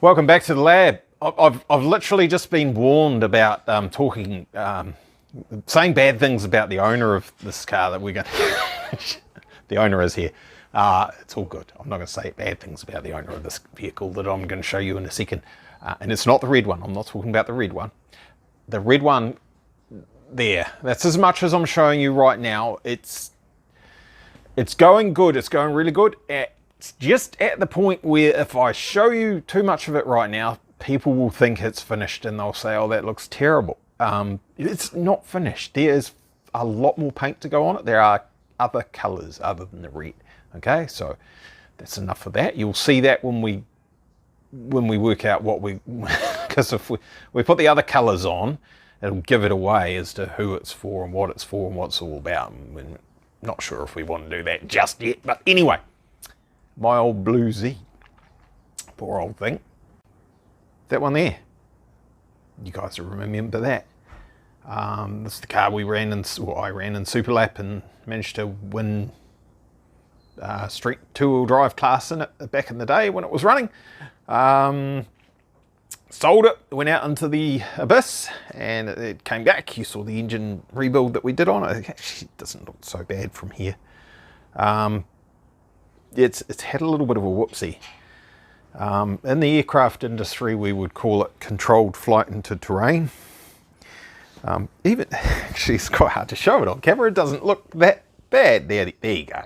Welcome back to the lab. I've literally just been warned about saying bad things about the owner of this car that we're going to... The owner is here. It's all good. I'm not going to say bad things about the owner of this vehicle that I'm going to show you in a second. And it's not the red one. I'm not talking about the red one. The red one there. That's as much as I'm showing you right now. It's going good. It's going really good. It's just at the point where if I show you too much of it right now, people will think it's finished and they'll say, oh, that looks terrible. It's not finished. There's a lot more paint to go on it. There are other colors other than the red. Okay, so that's enough of that. You'll see that when we work out what we, because if we put the other colors on, it'll give it away as to who it's for and what it's all about. And we're not sure if we want to do that just yet, but anyway. My old Blue Z. Poor old thing. That one there. You guys will remember that. This is the car I ran in Super Lap and managed to win street two-wheel drive class in it back in the day when it was running. Sold it, went out into the abyss, and it came back. You saw the engine rebuild that we did on it. It actually doesn't look so bad from here. It's had a little bit of a whoopsie. In the aircraft industry, we would call it controlled flight into terrain. Actually, it's quite hard to show it on camera. It doesn't look that bad. There you go.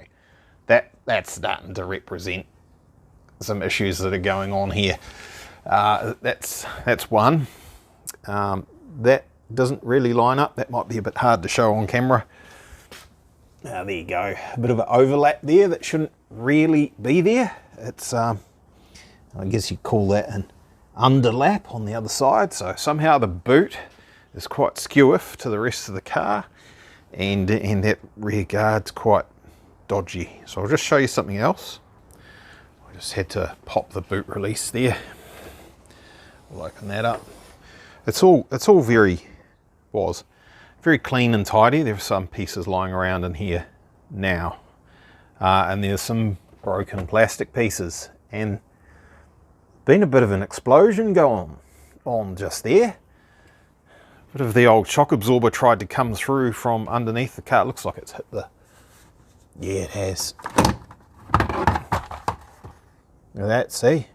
That's starting to represent some issues that are going on here. That's one. That doesn't really line up. That might be a bit hard to show on camera. There you go. A bit of an overlap there that shouldn't really be there. It's, I guess you'd call that an underlap on the other side. So somehow the boot is quite skew to the rest of the car, and that rear guard's quite dodgy. So I'll just show you something else. I just had to pop the boot release there. We'll open that up. It's all very clean and tidy. There are some pieces lying around in here now. And there's some broken plastic pieces. And been a bit of an explosion going on just there. Bit of the old shock absorber tried to come through from underneath the car. It looks like it's hit the... Yeah, it has. Look at that, see?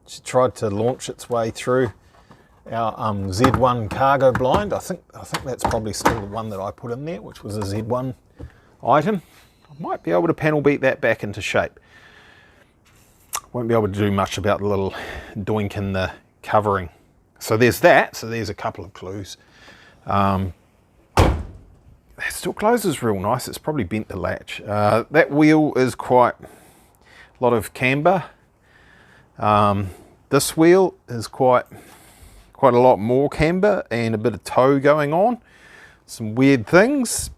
It tried to launch its way through our Z1 cargo blind. I think that's probably still the one that I put in there, which was a Z1 item. I might be able to panel beat that back into shape. Won't be able to do much about the little doink in the covering. So there's that. So there's a couple of clues. That still closes real nice. It's probably bent the latch. That wheel is quite a lot of camber. This wheel is quite a lot more camber and a bit of toe going on. Some weird things.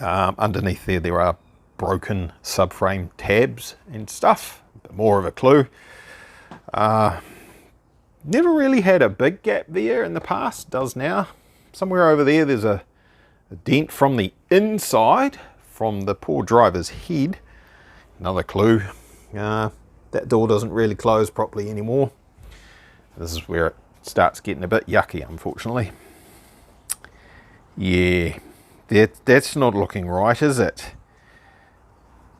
Underneath there are broken subframe tabs and stuff. A bit more of a clue. Never really had a big gap there in the past. Does now. Somewhere over there's a dent from the inside, from the poor driver's head. Another clue. That door doesn't really close properly anymore. This is where it starts getting a bit yucky, unfortunately. Yeah, that's not looking right, is it?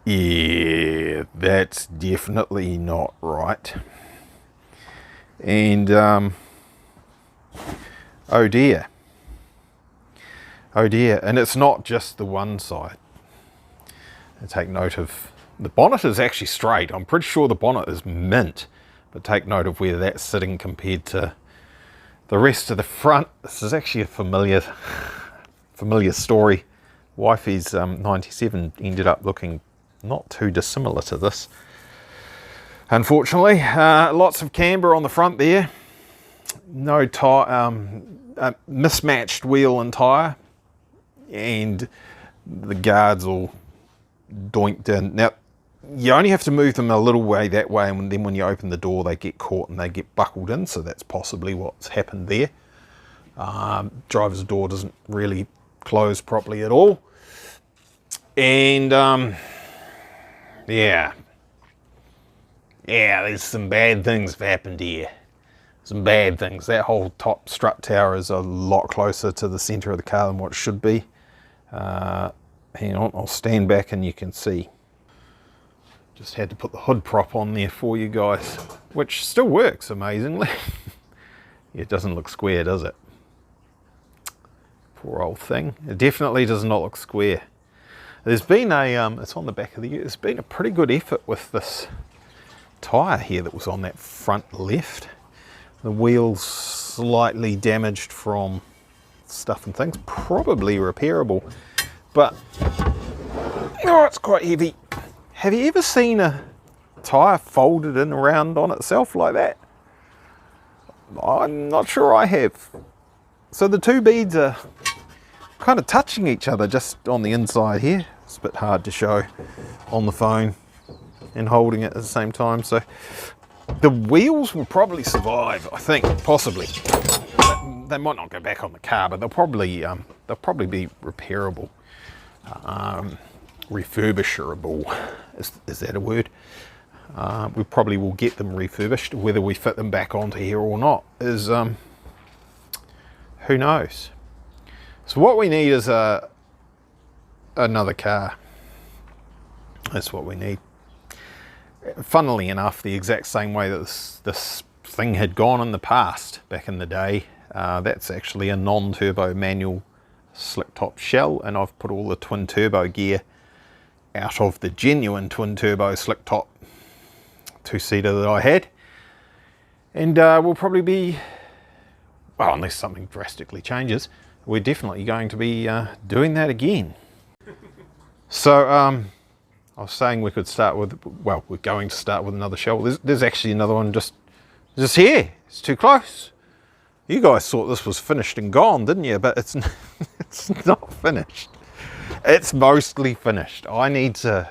Yeah, that's definitely not right. And, oh dear. Oh dear, and it's not just the one side. And take note of, the bonnet is actually straight. I'm pretty sure the bonnet is mint, but take note of where that's sitting compared to the rest of the front. This is actually a familiar story. Wifey's 97 ended up looking not too dissimilar to this. Unfortunately, lots of camber on the front there. No tire, mismatched wheel and tire, and the guards all doinked in. Now, you only have to move them a little way that way, and then when you open the door they get caught and they get buckled in, so that's possibly what's happened there. Driver's door doesn't really close properly at all, and yeah, Yeah, there's some bad things have happened here. Some bad things. That whole top strut tower is a lot closer to the center of the car than what it should be. Hang on, I'll stand back and you can see. Just had to put the hood prop on there for you guys, which still works amazingly. It doesn't look square, does it? Poor old thing. It definitely does not look square. There's been a, it's on the back of the, there's been a pretty good effort with this tyre here that was on that front left. The wheel's slightly damaged from stuff and things, probably repairable, but oh, it's quite heavy. Have you ever seen a tyre folded in around on itself like that? I'm not sure I have. So the two beads are kind of touching each other just on the inside here. It's a bit hard to show on the phone and holding it at the same time. So the wheels will probably survive, I think, possibly. They might not go back on the car, but they'll probably be repairable, refurbishable. Is that a word? We probably will get them refurbished. Whether we fit them back onto here or not is who knows. So what we need is another car. That's what we need. Funnily enough, the exact same way that this thing had gone in the past, back in the day. That's actually a non-turbo manual slick top shell, and I've put all the twin turbo gear out of the genuine twin turbo slick top two-seater that I had, and we'll probably be, well, unless something drastically changes, we're definitely going to be doing that again. So I was saying we could start with, well, we're going to start with another shell. There's actually another one just here. It's too close. You guys thought this was finished and gone, didn't you? But it's it's not finished. It's mostly finished. I need to,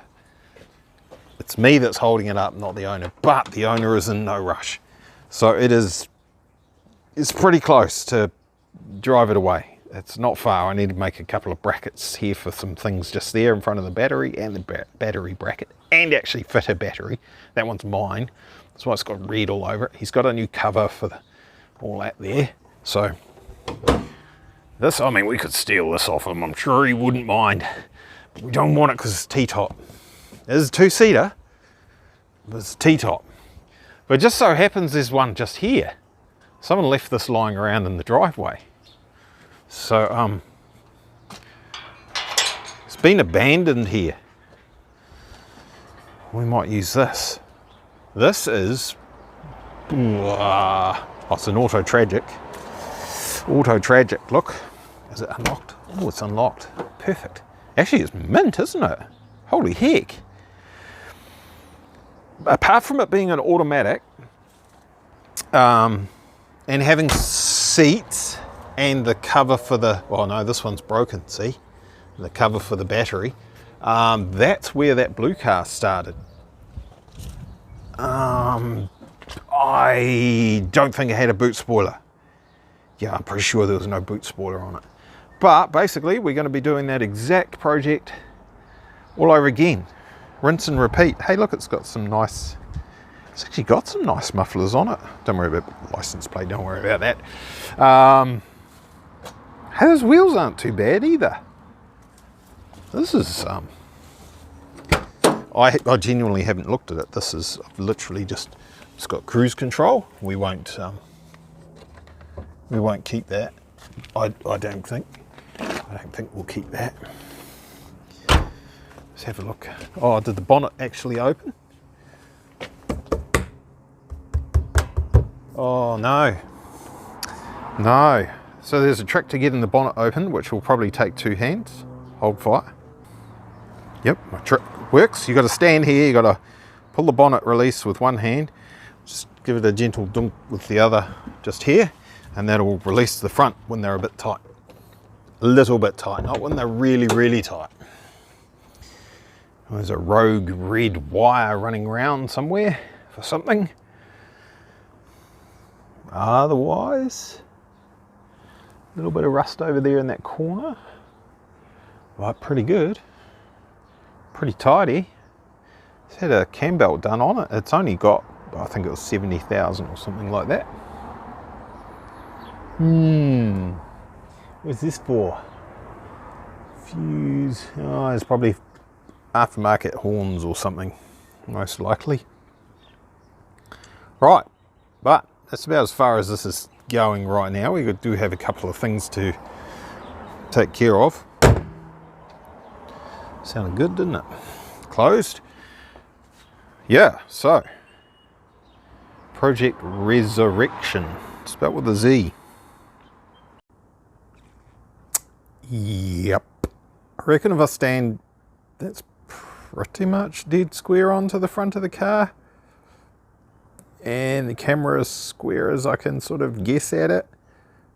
it's me that's holding it up, not the owner, but the owner is in no rush. So it's pretty close to drive it away. It's not far. I need to make a couple of brackets here for some things just there in front of the battery and the battery bracket, and actually fit a battery. That one's mine. That's why it's got red all over it. He's got a new cover for all that there. So this, I mean, we could steal this off him. I'm sure he wouldn't mind. But we don't want it because it's T-top. It is a two-seater, but it's T-top. But it just so happens there's one just here. Someone left this lying around in the driveway. So it's been abandoned here. We might use this. This is, oh, it's an auto tragic. Auto tragic, look. Is it unlocked? Oh, it's unlocked. Perfect. Actually, it's mint, isn't it? Holy heck. Apart from it being an automatic, and having seats, and the cover for the, well, no, this one's broken, see? The cover for the battery. That's where that blue car started. I don't think it had a boot spoiler. Yeah, I'm pretty sure there was no boot spoiler on it. But basically, we're going to be doing that exact project all over again. Rinse and repeat. Hey, look, it's got some nice, it's actually got some nice mufflers on it. Don't worry about the license plate, don't worry about that. Hey, those wheels aren't too bad either. This is, I genuinely haven't looked at it. This is, I've literally just, it's got cruise control. We won't keep that. I don't think we'll keep that. Let's have a look. Oh, did the bonnet actually open? Oh no. No. So there's a trick to getting the bonnet open, which will probably take two hands. Hold fire. Yep, my trick works. You got to stand here, you got to pull the bonnet release with one hand, just give it a gentle dunk with the other just here, and that'll release the front when they're a bit tight. A little bit tight, not when they're really, really tight. There's a rogue red wire running around somewhere for something. Otherwise, a little bit of rust over there in that corner. Right, pretty good. Pretty tidy. It's had a cam belt done on it. It's only got, I think it was 70,000 or something like that. What's this for? Fuse. Oh, it's probably aftermarket horns or something, most likely. Right, but that's about as far as this is going right now. We do have a couple of things to take care of. Sounded good, didn't it? Closed. Yeah, so Project ReZurrection, spelled with a Z. Yep. I reckon if I stand, that's pretty much dead square onto the front of the car, and the camera as square as I can sort of guess at it,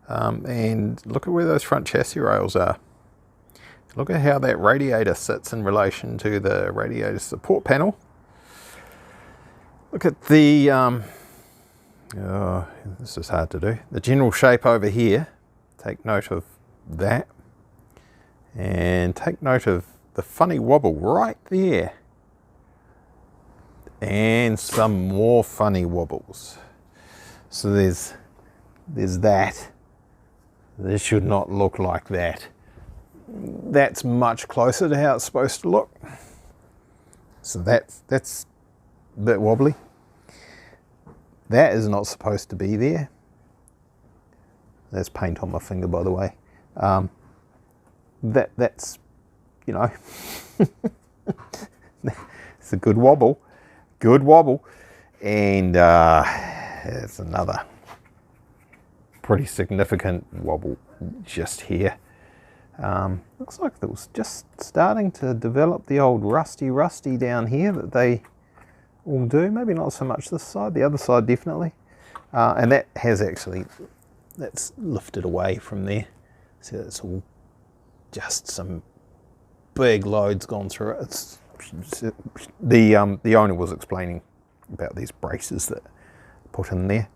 and look at where those front chassis rails are. Look at how that radiator sits in relation to the radiator support panel. Look at the, oh, this is hard to do, the general shape over here. Take note of that, and take note of the funny wobble right there, and some more funny wobbles. So there's that. This should not look like that. That's much closer to how it's supposed to look. So that's a bit wobbly. That is not supposed to be there. There's paint on my finger, by the way. That's, you know, it's a good wobble. Good wobble. And it's another pretty significant wobble just here. Looks like it was just starting to develop the old rusty down here that they all do. Maybe not so much this side, the other side definitely. And that has actually, that's lifted away from there. So it's all just some big loads gone through it. It's, the owner was explaining about these braces that put in there.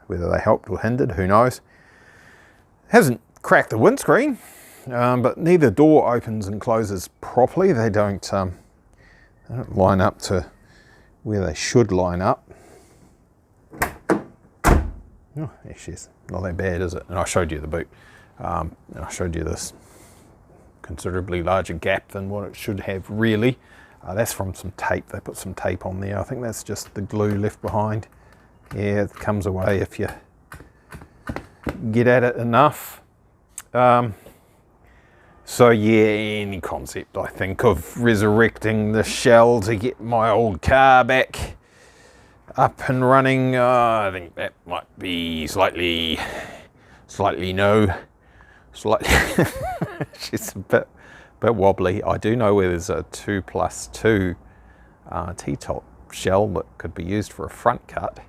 Whether they helped or hindered, who knows. Hasn't cracked the windscreen, but neither door opens and closes properly. They don't line up to where they should line up. Oh, actually, it's not that bad, is it? And I showed you the boot. And I showed you this considerably larger gap than what it should have, really. That's from some tape. They put some tape on there. I think that's just the glue left behind. Yeah, it comes away if you get at it enough. So yeah, any concept, I think, of resurrecting the shell to get my old car back up and running, I think that might be slightly she's a bit wobbly. I do know where there's a 2+2 T-top shell that could be used for a front cut.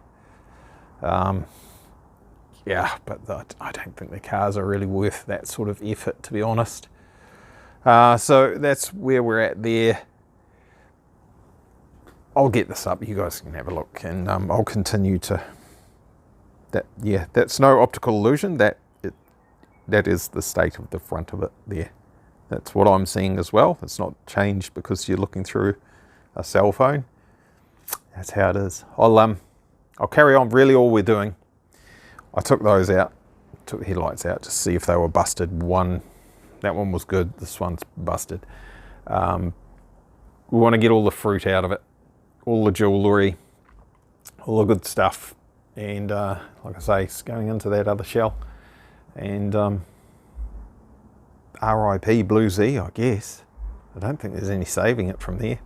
Yeah, but I don't think the cars are really worth that sort of effort, to be honest. So that's where we're at there. I'll get this up, you guys can have a look, and I'll continue to, that's no optical illusion, that is the state of the front of it there. That's what I'm seeing as well. It's not changed because you're looking through a cell phone. That's how it is. I'll carry on. Really all we're doing, I took those out, took the headlights out to see if they were busted. That one was good, this one's busted. We want to get all the fruit out of it, all the jewellery, all the good stuff, and like I say, it's going into that other shell. And RIP Blue Z, I guess. I don't think there's any saving it from there.